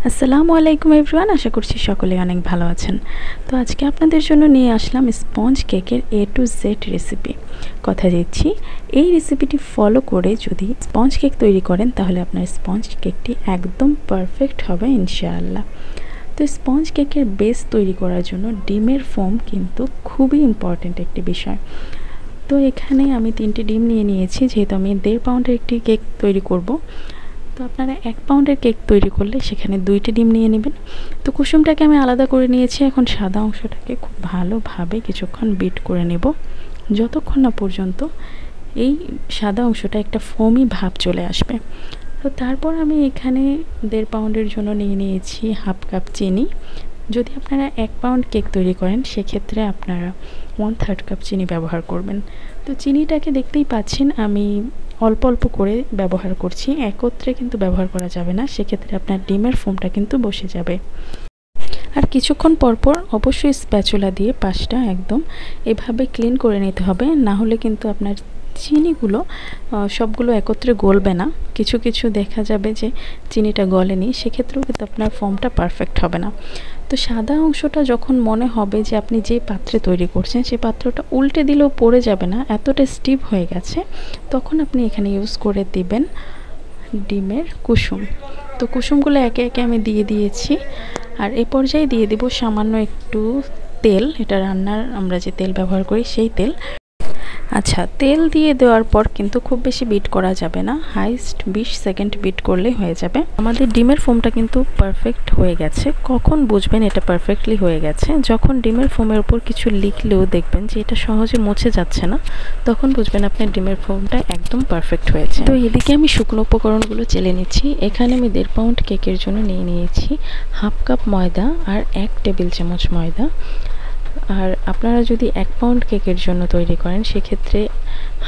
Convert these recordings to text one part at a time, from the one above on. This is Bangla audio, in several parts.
আসসালামু আলাইকুম এভরিওয়ান, আশা করছি সকলে অনেক ভালো আছেন। তো আজকে আপনাদের জন্য নিয়ে আসলাম স্পঞ্জ কেকের A to Z রেসিপি। কথা দিচ্ছি, এই রেসিপিটি ফলো করে যদি স্পঞ্জ কেক তৈরি করেন তাহলে আপনার স্পঞ্জ কেকটি একদম পারফেক্ট হবে ইনশাআল্লাহ। তো স্পঞ্জ কেকের বেস তৈরি করার জন্য ডিমের ফোম কিন্তু খুবই ইম্পর্ট্যান্ট একটি বিষয়। তো এখানে আমি 3টি ডিম নিয়ে নিয়েছি, যেহেতু আমি 1.5 পাউন্ডের একটি কেক তৈরি করব। তো আপনারা 1 পাউন্ডের কেক তৈরি করলে সেখানে 2টি ডিম নিয়ে নেবেন। তো কুসুমটাকে আমি আলাদা করে নিয়েছি। এখন সাদা অংশটাকে খুব ভালোভাবে কিছুক্ষণ বিট করে নেব, যতক্ষণ না পর্যন্ত এই সাদা অংশটা একটা ফোমি ভাব চলে আসবে। তো তারপর আমি এখানে 1.5 পাউন্ডের জন্য নিয়ে নিয়েছি হাফ কাপ চিনি। যদি আপনারা 1 পাউন্ড কেক তৈরি করেন সেক্ষেত্রে আপনারা 1/3 কাপ চিনি ব্যবহার করবেন। তো চিনিটাকে দেখতেই পাচ্ছেন আমি অল্প অল্প করে ব্যবহার করছি, একত্রে কিন্তু ব্যবহার করা যাবে না, সেক্ষেত্রে আপনার ডিমের ফোমটা কিন্তু বসে যাবে। আর কিছুক্ষণ পরপর অবশ্যই স্প্যাচুলা দিয়ে পাশটা একদম এভাবে ক্লিন করে নিতে হবে, না হলে কিন্তু আপনার চিনিগুলো সবগুলো একত্রে গলবে না। কিছু কিছু দেখা যাবে যে চিনিটা গলেনি, সেক্ষেত্রেও কিন্তু আপনার ফর্মটা পারফেক্ট হবে না। তো সাদা অংশটা যখন মনে হবে যে আপনি যে পাত্রে তৈরি করছেন সেই পাত্রটা উল্টে দিলেও পড়ে যাবে না, এতটা স্টিফ হয়ে গেছে, তখন আপনি এখানে ইউজ করে দিবেন ডিমের কুসুম। তো কুসুমগুলো একে একে আমি দিয়ে দিয়েছি। আর এই পর্যায়ে দিয়ে দেব সামান্য একটু তেল, এটা রান্নার আমরা যে তেল ব্যবহার করি সেই তেল। আচ্ছা, তেল দিয়ে দেওয়ার পর কিন্তু খুব বেশি বিট করা যাবে না, হাইস্ট 20 সেকেন্ড বিট করলেই হয়ে যাবে। আমাদের ডিমের ফোমটা কিন্তু পারফেক্ট হয়ে গেছে। কখন বুঝবেন এটা পারফেক্টলি হয়ে গেছে? যখন ডিমের ফোমের উপর কিছু লিখলেও দেখবেন যে এটা সহজে মুছে যাচ্ছে না, তখন বুঝবেন আপনার ডিমের ফোমটা একদম পারফেক্ট হয়েছে। তো এদিকে আমি শুকনো উপকরণগুলো চেলে নিচ্ছি। এখানে আমি 1.5 পাউন্ড কেকের জন্য নিয়ে নিয়েছি হাফ কাপ ময়দা আর 1 টেবিল চামচ ময়দা। আর আপনারা যদি 1 পাউন্ড কেকের জন্য তৈরি করেন সেক্ষেত্রে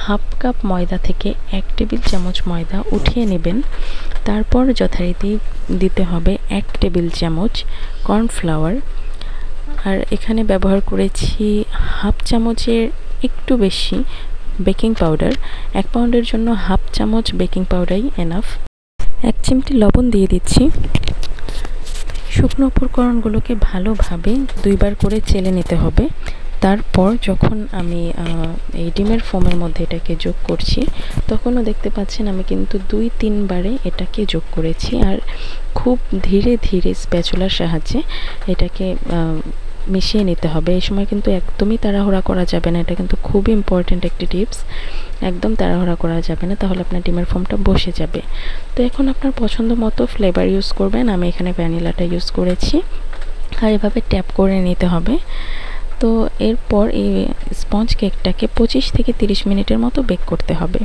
হাফ কাপ ময়দা থেকে 1 টেবিল চামচ ময়দা উঠিয়ে নেবেন। তারপর যথারীতি দিতে হবে 1 টেবিল চামচ কর্নফ্লাওয়ার। আর এখানে ব্যবহার করেছি হাফ চামচের একটু বেশি বেকিং পাউডার। 1 পাউন্ডের জন্য হাফ চামচ বেকিং পাউডারই এনাফ। 1 চিমটি লবণ দিয়ে দিচ্ছি। শুকনো উপকরণগুলোকে ভালোভাবে 2 বার করে চেলে নিতে হবে। তারপর যখন আমি এই ডিমের ফোমের মধ্যে এটাকে যোগ করছি, তখনও দেখতে পাচ্ছেন আমি কিন্তু 2-3 বারে এটাকে যোগ করেছি। আর খুব ধীরে ধীরে স্প্যাচুলার সাহায্যে এটাকে মিশিয়ে নিতে হবে। এই সময় কিন্তু একদমই তাড়াহুড়া করা যাবে না, এটা কিন্তু খুবই ইম্পর্ট্যান্ট একটি টিপস। একদম তাড়াহুড়া করা যাবে না, তাহলে আপনার ডিমের ফোমটা বসে যাবে। তো এখন আপনার পছন্দ মতো ফ্লেভার ইউজ করবেন। আমি এখানে ভ্যানিলাটা ইউজ করেছি। আর এভাবে ট্যাপ করে নিতে হবে। তো এরপর এই স্পঞ্জ কেকটাকে 25 থেকে 30 মিনিটের মতো বেক করতে হবে।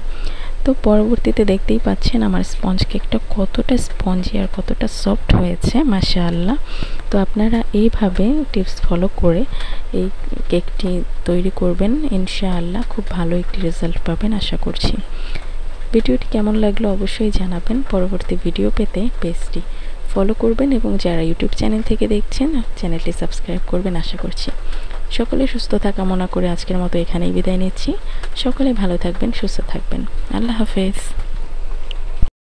তো পরবর্তীতে দেখতেই পাচ্ছেন আমার স্পঞ্জ কেকটা কতটা স্পঞ্জি আর কতটা সফট হয়েছে, মাশাআল্লাহ। তো আপনারা এইভাবে টিপস ফলো করে এই কেকটি তৈরি করবেন, ইনশাআল্লাহ খুব ভালো একটি রেজাল্ট পাবেন আশা করছি। ভিডিওটি কেমন লাগলো অবশ্যই জানাবেন। পরবর্তী ভিডিও পেতে পেজটি ফলো করবেন এবং যারা ইউটিউব চ্যানেল থেকে দেখছেন চ্যানেলটি সাবস্ক্রাইব করবেন আশা করছি। সকলে সুস্থতা কামনা করে আজকের মতো এখানেই বিদায় নিচ্ছি। সকলে ভালো থাকবেন, সুস্থ থাকবেন। আল্লাহ হাফেজ।